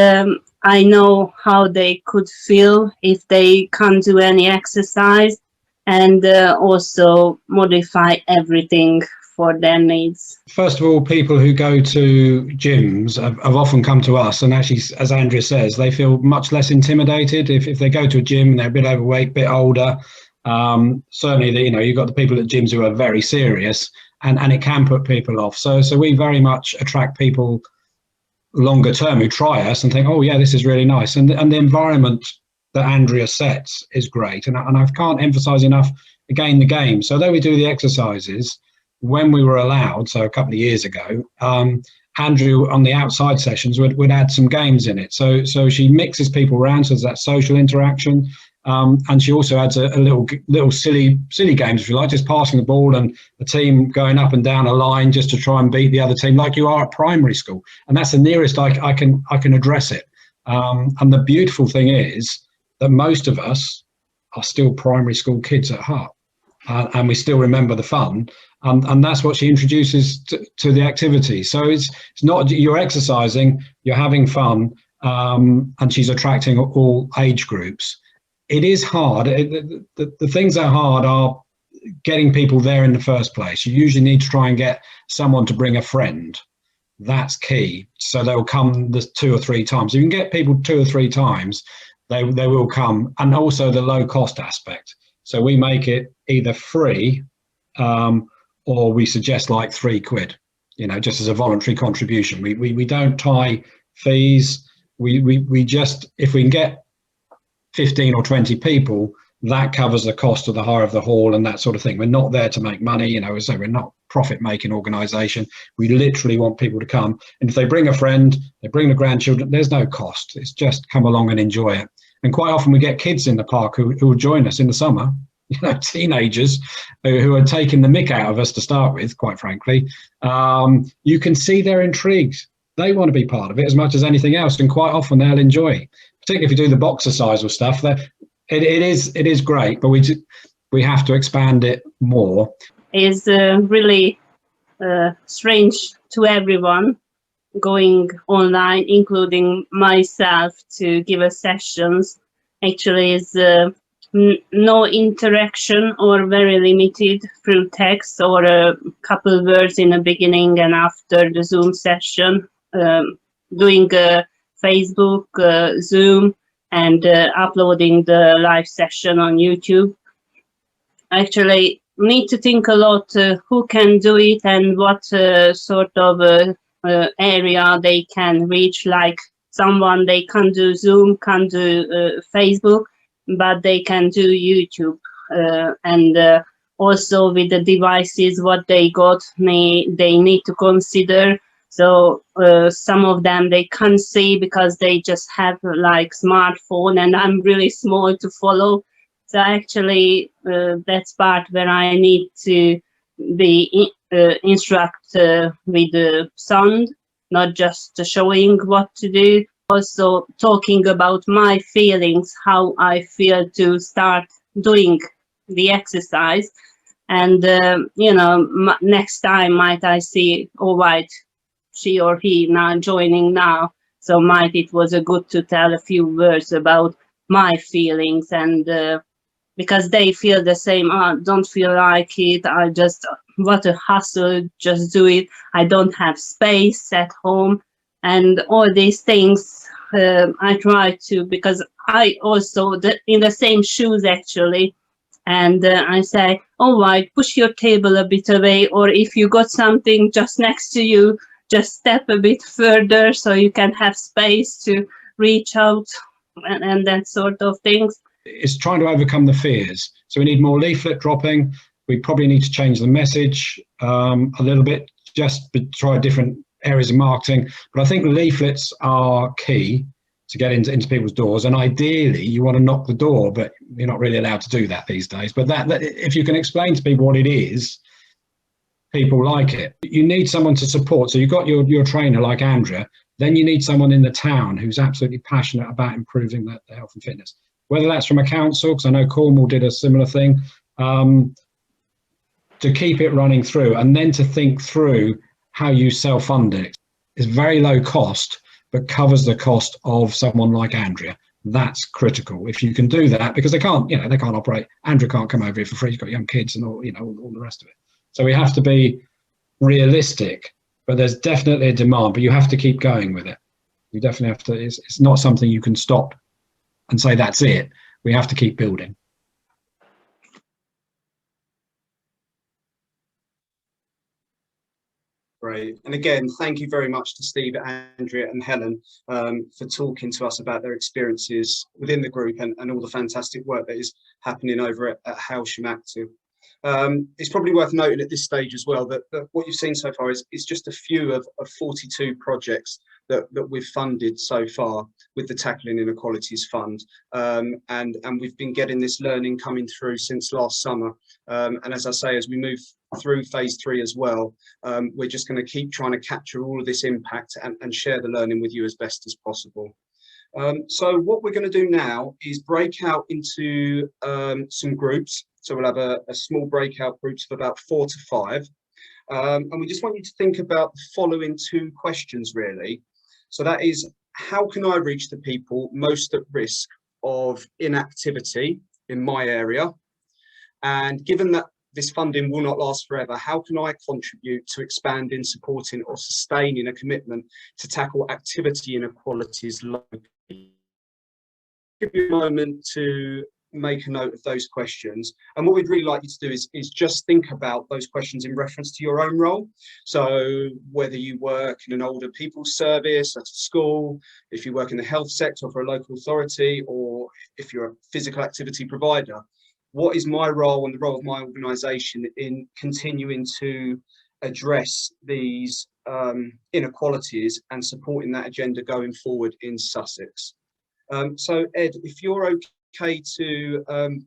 I know how they could feel if they can't do any exercise, and also modify everything for their needs. First of all, people who go to gyms have often come to us, and actually, as Andrea says, they feel much less intimidated if they go to a gym and they're a bit overweight, a bit older. Certainly, you've got the people at gyms who are very serious, and it can put people off. So we very much attract people longer term who try us and think, oh yeah, this is really nice, and the environment that Andrea sets is great. And I can't emphasize enough again the game. So though we do the exercises, when we were allowed, so a couple of years ago, Andrew on the outside sessions would add some games in it. So she mixes people around, so there's that social interaction, and she also adds a little silly games, if you like, just passing the ball and the team going up and down a line just to try and beat the other team, like you are at primary school. And that's the nearest I can address it. And the beautiful thing is that most of us are still primary school kids at heart, and we still remember the fun. And that's what she introduces to the activity. So it's not, you're exercising, you're having fun, and she's attracting all age groups. It is hard. The things that are hard are getting people there in the first place. You usually need to try and get someone to bring a friend. That's key. So they'll come the 2 or 3 times. If you can get people 2 or 3 times, they will come. And also the low cost aspect. So we make it either free, or we suggest like £3, just as a voluntary contribution. We don't tie fees. We just, if we can get 15 or 20 people, that covers the cost of the hire of the hall and that sort of thing. We're not there to make money, so we're not a profit-making organisation. We literally want people to come, and if they bring a friend, they bring the grandchildren, there's no cost. It's just come along and enjoy it. And quite often we get kids in the park who will join us in the summer, teenagers who are taking the mick out of us to start with, quite frankly. You can see they're intrigued. They want to be part of it as much as anything else, and quite often they'll enjoy it. Particularly if you do the boxercise stuff, it is great, but we have to expand it more. It's really strange to everyone going online, including myself, to give us sessions. Actually, is no interaction or very limited through text or a couple words in the beginning and after the Zoom session, doing Facebook, Zoom, and uploading the live session on YouTube. Actually, need to think a lot who can do it and what sort of area they can reach. Like someone, they can do Zoom, can do Facebook. but they can do YouTube. And also with the devices, what they got, they need to consider. So some of them they can't see because they just have like smartphone, and I'm really small to follow. So actually that's part where I need to be instruct with the sound, not just showing what to do. Also talking about my feelings, how I feel to start doing the exercise. And you know, next time might I see, all right, she or he now joining now, so might it was a good to tell a few words about my feelings, and because they feel the same. Don't feel like it, I just, what a hassle, just do it, I don't have space at home, and all these things. I try to, because I also in the same shoes actually, and I say, all right, push your table a bit away, or if you got something just next to you, just step a bit further so you can have space to reach out, and that sort of things. It's trying to overcome the fears. So we need more leaflet dropping. We probably need to change the message a little bit, just try different areas of marketing. But I think leaflets are key to get into people's doors. And ideally, you want to knock the door, but you're not really allowed to do that these days. But that if you can explain to people what it is, people like it. You need someone to support. So you've got your trainer like Andrea, then you need someone in the town who's absolutely passionate about improving the health and fitness. Whether that's from a council, because I know Cornwall did a similar thing, to keep it running through, and then to think through how you self-fund it. It's very low cost, but covers the cost of someone like Andrea. That's critical. If you can do that, because they can't operate. Andrea can't come over here for free. He's got young kids and all the rest of it. So we have to be realistic, but there's definitely a demand, but you have to keep going with it. You definitely have to, it's not something you can stop and say, that's it. We have to keep building. Great. And again, thank you very much to Steve, Andrea and Helen for talking to us about their experiences within the group and all the fantastic work that is happening over at Hailsham Active. It's probably worth noting at this stage as well that what you've seen so far is just a few of 42 projects that we've funded so far with the Tackling Inequalities Fund, and we've been getting this learning coming through since last summer, and as I say, as we move through phase 3 as well, we're just going to keep trying to capture all of this impact and share the learning with you as best as possible. So what we're going to do now is break out into some groups. So we'll have a small breakout groups of about 4 to 5. And we just want you to think about the following 2 questions, really. So that is, how can I reach the people most at risk of inactivity in my area? And given that this funding will not last forever, how can I contribute to expanding, supporting or sustaining a commitment to tackle activity inequalities locally? Give you a moment to make a note of those questions, and what we'd really like you to do is just think about those questions in reference to your own role. So whether you work in an older people's service at a school, if you work in the health sector for a local authority, or if you're a physical activity provider, what is my role and the role of my organisation in continuing to address these inequalities and supporting that agenda going forward in Sussex? So Ed, if you're okay to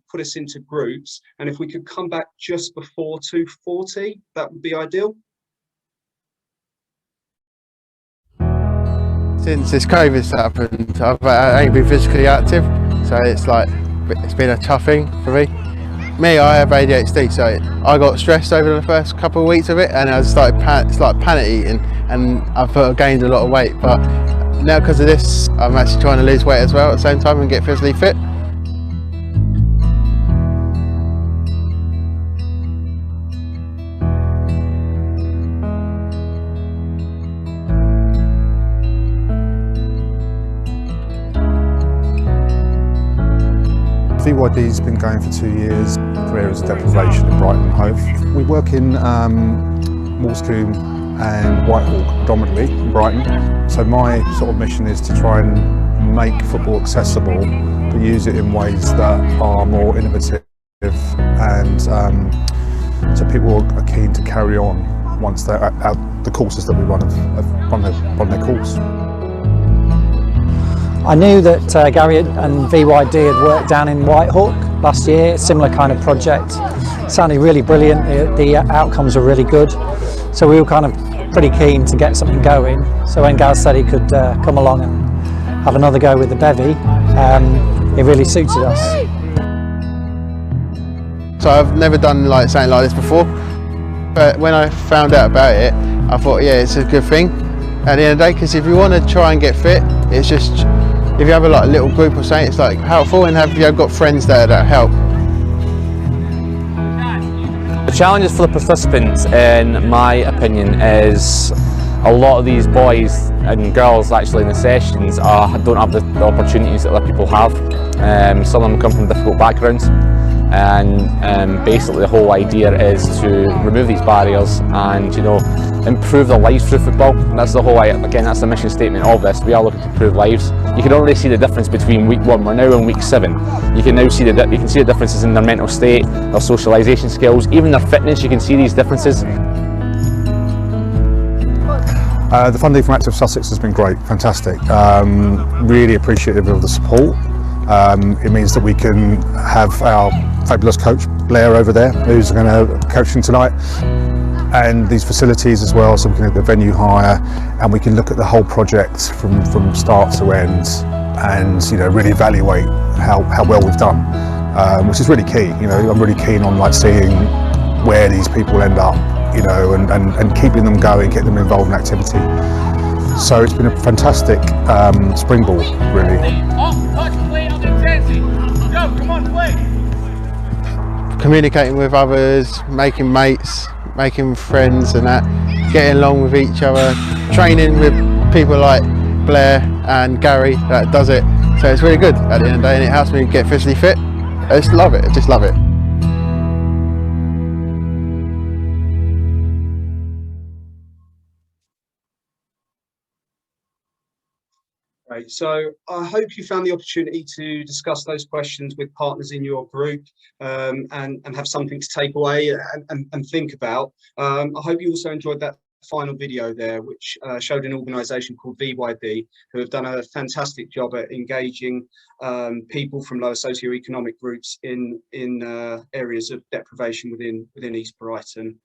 put us into groups, and if we could come back just before 2:40, that would be ideal. Since this COVID's happened, I've ain't been physically active, so it's been a tough thing for me. I have ADHD, so I got stressed over the first couple of weeks of it, and I started panic eating, and I've gained a lot of weight. But now because of this, I'm actually trying to lose weight as well at the same time and get physically fit. VYD's been going for 2 years. Career is Deprivation in Brighton and Hove. We work in Moulsecoombe and Whitehall predominantly in Brighton. So my sort of mission is to try and make football accessible but use it in ways that are more innovative, and so people are keen to carry on once they're at the courses that we run have run their course. I knew that Gary and VYD had worked down in Whitehawk last year, a similar kind of project. It sounded really brilliant, the outcomes were really good. So we were kind of pretty keen to get something going. So when Gaz said he could come along and have another go with the bevy, it really suited us. So I've never done like something like this before, but when I found out about it, I thought, yeah, it's a good thing at the end of the day, because if you want to try and get fit, it's just, if you have a like little group or something, it's like helpful, and you've got friends there that help. The challenges for the participants, in my opinion, is a lot of these boys and girls actually in the sessions don't have the opportunities that other people have. Some of them come from difficult backgrounds, and basically the whole idea is to remove these barriers and, you know, improve their lives through football. And that's the whole, again, that's the mission statement of this. We are looking to improve lives. You can already see the difference between week 1. We're now in week 7. You can now see the differences in their mental state, their socialisation skills, even their fitness. You can see these differences. The funding from Active Sussex has been great, fantastic. Really appreciative of the support. It means that we can have our fabulous coach Blair over there, who's going to coach him tonight, and these facilities as well, so we can have the venue hire, and we can look at the whole project from start to end, and, you know, really evaluate how well we've done, which is really key. You know, I'm really keen on like seeing where these people end up, you know, and keeping them going, getting them involved in activity. So it's been a fantastic springboard, really. Communicating with others, making mates, making friends and that, getting along with each other, training with people like Blair and Gary that does it. So it's really good at the end of the day, and it helps me get physically fit. I just love it, Right, so I hope you found the opportunity to discuss those questions with partners in your group, and have something to take away and think about. I hope you also enjoyed that final video there, which showed an organisation called VYD, who have done a fantastic job at engaging people from lower socioeconomic groups in areas of deprivation within East Brighton.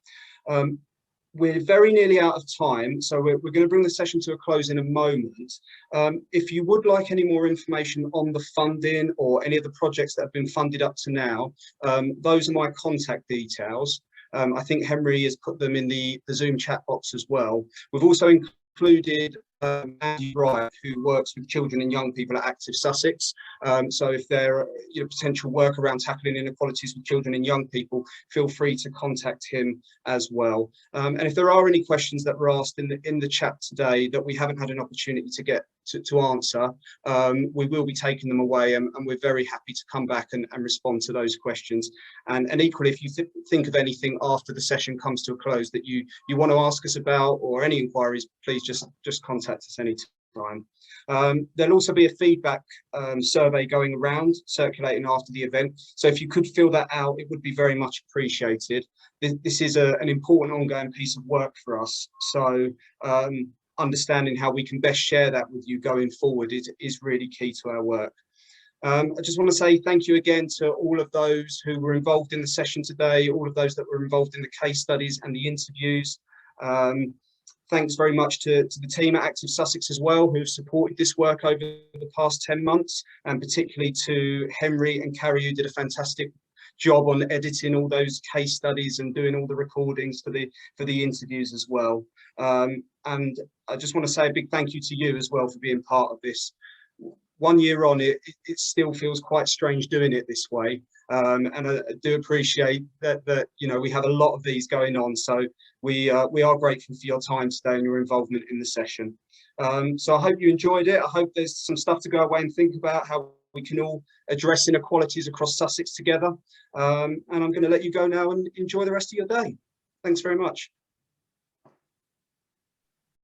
We're very nearly out of time, so we're going to bring the session to a close in a moment. If you would like any more information on the funding or any of the projects that have been funded up to now, those are my contact details. I think Henry has put them in the Zoom chat box as well. We've also included Andy Wright, who works with children and young people at Active Sussex. So if there are potential work around tackling inequalities with children and young people, feel free to contact him as well. And if there are any questions that were asked in the chat today that we haven't had an opportunity to get to answer, we will be taking them away, and we're very happy to come back and respond to those questions. And equally, if you think of anything after the session comes to a close that you want to ask us about, or any inquiries, please just contact us anytime. There'll also be a feedback survey going around, circulating after the event. So if you could fill that out, it would be very much appreciated. This is an important ongoing piece of work for us. So understanding how we can best share that with you going forward is really key to our work. I just want to say thank you again to all of those who were involved in the session today, all of those that were involved in the case studies and the interviews. Thanks very much to the team at Active Sussex as well, who have supported this work over the past 10 months, and particularly to Henry and Carrie, who did a fantastic job on editing all those case studies and doing all the recordings for the interviews as well. And I just want to say a big thank you to you as well for being part of this. 1 year on, it still feels quite strange doing it this way. And I do appreciate that we have a lot of these going on. So we are grateful for your time today and your involvement in the session. So I hope you enjoyed it. I hope there's some stuff to go away and think about, how we can all address inequalities across Sussex together. And I'm going to let you go now and enjoy the rest of your day. Thanks very much.